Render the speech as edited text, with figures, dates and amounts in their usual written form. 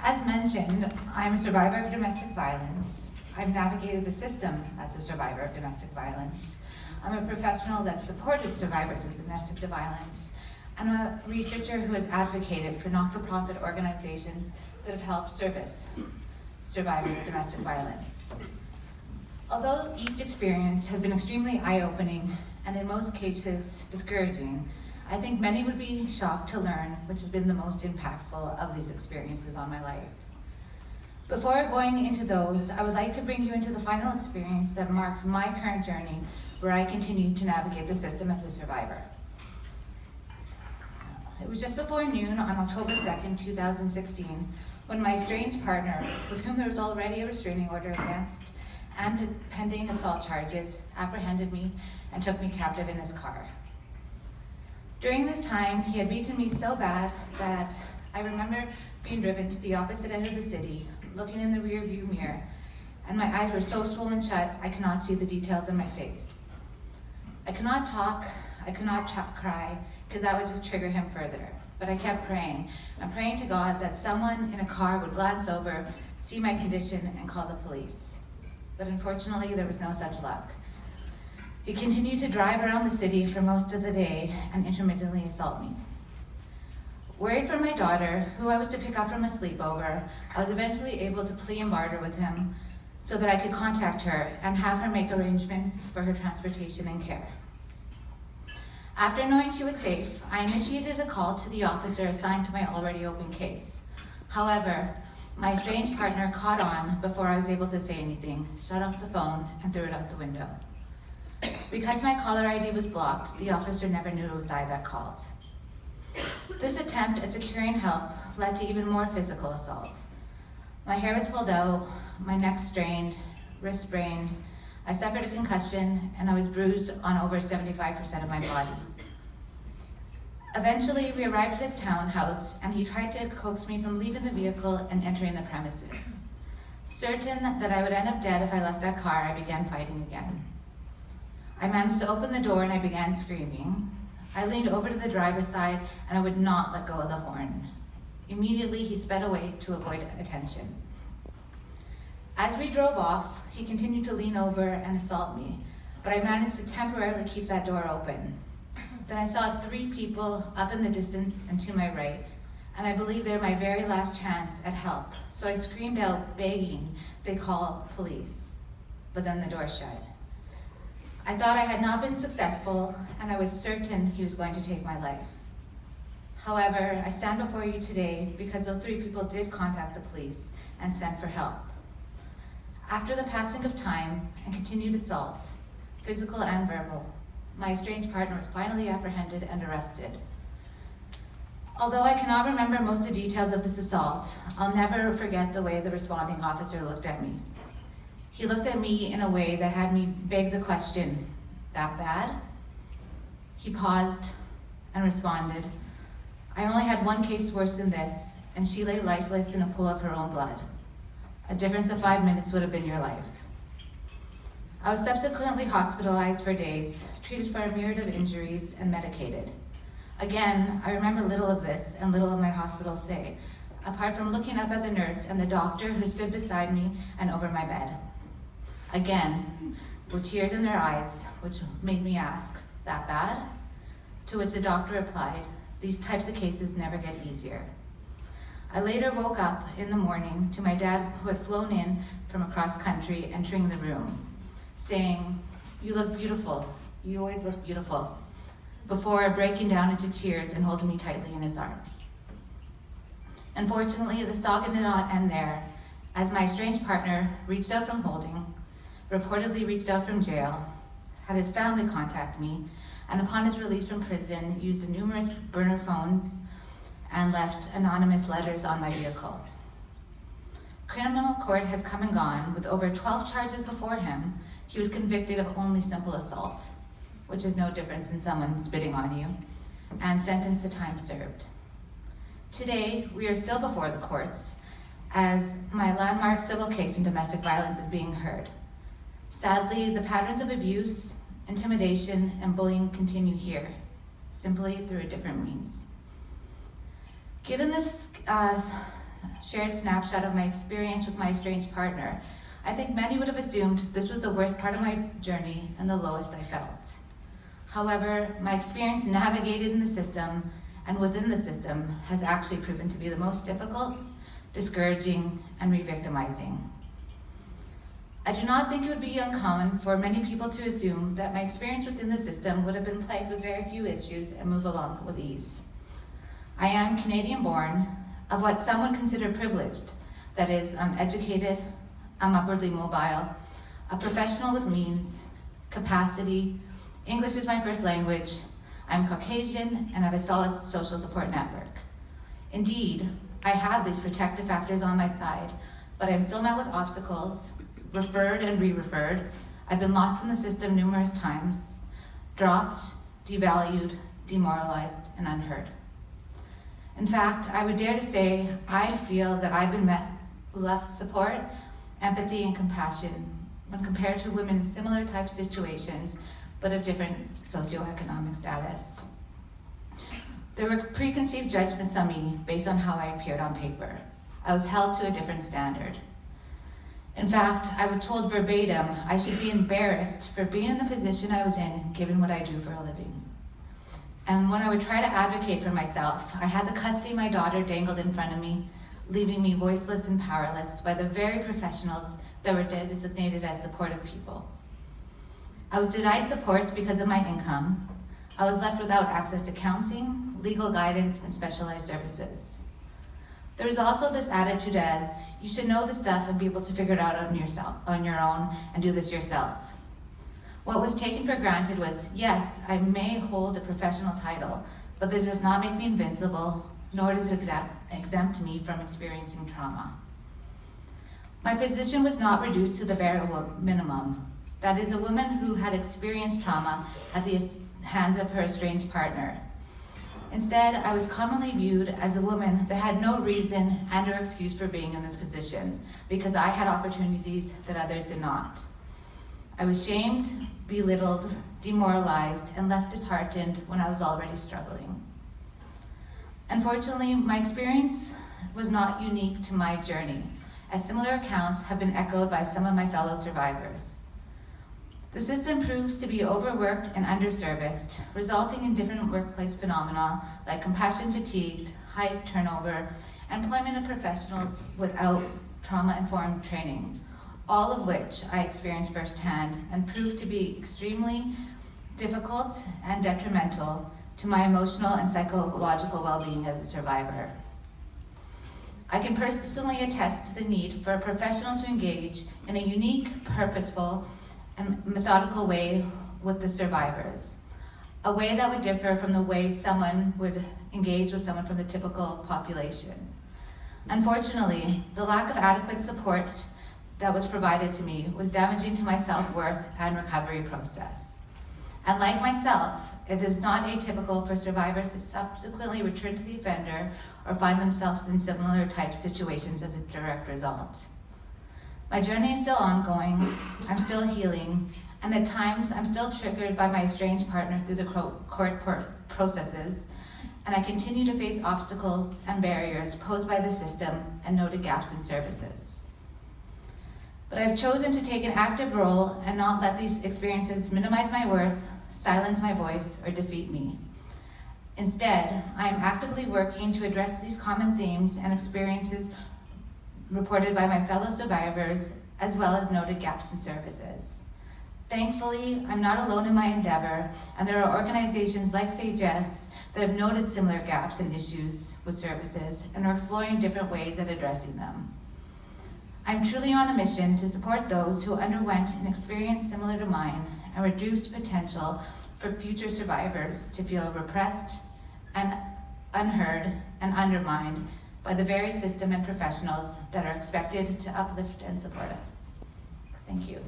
As mentioned, I'm a survivor of domestic violence. I've navigated the system as a survivor of domestic violence. I'm a professional that supported survivors of domestic violence. I'm a researcher who has advocated for not-for-profit organizations that have helped service survivors of domestic violence. Although each experience has been extremely eye-opening and in most cases discouraging, I think many would be shocked to learn which has been the most impactful of these experiences on my life. Before going into those, I would like to bring you into the final experience that marks my current journey, where I continue to navigate the system as a survivor. It was just before noon on October 2nd, 2016, when my estranged partner, with whom there was already a restraining order against and pending assault charges, apprehended me and took me captive in his car. During this time, he had beaten me so bad that I remember being driven to the opposite end of the city, looking in the rear view mirror, and my eyes were so swollen shut, I could not see the details of my face. I could not talk, I could not cry, because that would just trigger him further. But I kept praying, and praying to God that someone in a car would glance over, see my condition, and call the police. But unfortunately, there was no such luck. He continued to drive around the city for most of the day and intermittently assault me. Worried for my daughter, who I was to pick up from a sleepover, I was eventually able to plea and barter with him so that I could contact her and have her make arrangements for her transportation and care. After knowing she was safe, I initiated a call to the officer assigned to my already open case. However, my estranged partner caught on before I was able to say anything, shut off the phone, and threw it out the window. Because my caller ID was blocked, the officer never knew it was I that called. This attempt at securing help led to even more physical assault. My hair was pulled out, my neck strained, wrist sprained, I suffered a concussion, and I was bruised on over 75% of my body. Eventually, we arrived at his townhouse, and he tried to coax me from leaving the vehicle and entering the premises. Certain that I would end up dead if I left that car, I began fighting again. I managed to open the door and I began screaming. I leaned over to the driver's side and I would not let go of the horn. Immediately, he sped away to avoid attention. As we drove off, he continued to lean over and assault me, but I managed to temporarily keep that door open. Then I saw 3 people up in the distance and to my right, and I believe they're my very last chance at help. So I screamed out, begging they call police, but then the door shut. I thought I had not been successful, and I was certain he was going to take my life. However, I stand before you today because those 3 people did contact the police and sent for help. After the passing of time and continued assault, physical and verbal, my estranged partner was finally apprehended and arrested. Although I cannot remember most of the details of this assault, I'll never forget the way the responding officer looked at me. He looked at me in a way that had me beg the question, "That bad?" He paused and responded, "I only had one case worse than this, and she lay lifeless in a pool of her own blood. A difference of 5 minutes would have been your life." I was subsequently hospitalized for days, treated for a myriad of injuries, and medicated. Again, I remember little of this and little of my hospital stay, apart from looking up at the nurse and the doctor who stood beside me and over my bed. Again, with tears in their eyes, which made me ask, "That bad?" To which the doctor replied, "These types of cases never get easier." I later woke up in the morning to my dad, who had flown in from across country, entering the room, saying, "You look beautiful, you always look beautiful," before breaking down into tears and holding me tightly in his arms. Unfortunately, the saga did not end there, as my estranged partner reached out from holding, reportedly reached out from jail, had his family contact me, and upon his release from prison, used numerous burner phones and left anonymous letters on my vehicle. Criminal court has come and gone. With over 12 charges before him, he was convicted of only simple assault, which is no different than someone spitting on you, and sentenced to time served. Today, we are still before the courts, as my landmark civil case in domestic violence is being heard. Sadly, the patterns of abuse, intimidation, and bullying continue here, simply through a different means. Given this shared snapshot of my experience with my estranged partner, I think many would have assumed this was the worst part of my journey and the lowest I felt. However, my experience navigated in the system and within the system has actually proven to be the most difficult, discouraging, and re-victimizing. I do not think it would be uncommon for many people to assume that my experience within the system would have been plagued with very few issues and move along with ease. I am Canadian-born, of what some would consider privileged. That is, I'm educated, I'm upwardly mobile, a professional with means, capacity, English is my first language, I'm Caucasian, and I have a solid social support network. Indeed, I have these protective factors on my side, but I'm still met with obstacles, referred and re-referred. I've been lost in the system numerous times, dropped, devalued, demoralized, and unheard. In fact, I would dare to say I feel that I've been met with less support, empathy, and compassion when compared to women in similar type situations, but of different socioeconomic status. There were preconceived judgments on me based on how I appeared on paper. I was held to a different standard. In fact, I was told verbatim I should be embarrassed for being in the position I was in, given what I do for a living. And when I would try to advocate for myself, I had the custody of my daughter dangled in front of me, leaving me voiceless and powerless by the very professionals that were designated as supportive people. I was denied support because of my income. I was left without access to counseling, legal guidance, and specialized services. There was also this attitude as, you should know this stuff and be able to figure it out on your own and do this yourself. What was taken for granted was, yes, I may hold a professional title, but this does not make me invincible, nor does it exempt me from experiencing trauma. My position was not reduced to the bare minimum. That is, a woman who had experienced trauma at the hands of her estranged partner. Instead, I was commonly viewed as a woman that had no reason and or excuse for being in this position because I had opportunities that others did not. I was shamed, belittled, demoralized, and left disheartened when I was already struggling. Unfortunately, my experience was not unique to my journey, as similar accounts have been echoed by some of my fellow survivors. The system proves to be overworked and underserviced, resulting in different workplace phenomena like compassion fatigue, high turnover, and employment of professionals without trauma-informed training, all of which I experienced firsthand and proved to be extremely difficult and detrimental to my emotional and psychological well-being as a survivor. I can personally attest to the need for a professional to engage in a unique, purposeful, and methodical way with the survivors, a way that would differ from the way someone would engage with someone from the typical population. Unfortunately, the lack of adequate support that was provided to me was damaging to my self-worth and recovery process. And like myself, it is not atypical for survivors to subsequently return to the offender or find themselves in similar type situations as a direct result. My journey is still ongoing, I'm still healing, and at times I'm still triggered by my estranged partner through the court processes, and I continue to face obstacles and barriers posed by the system and noted gaps in services. But I've chosen to take an active role and not let these experiences minimize my worth, silence my voice, or defeat me. Instead, I am actively working to address these common themes and experiences reported by my fellow survivors, as well as noted gaps in services. Thankfully, I'm not alone in my endeavor, and there are organizations like SAGES that have noted similar gaps and issues with services and are exploring different ways at addressing them. I'm truly on a mission to support those who underwent an experience similar to mine and reduce potential for future survivors to feel repressed and unheard and undermined by the very system and professionals that are expected to uplift and support us. Thank you.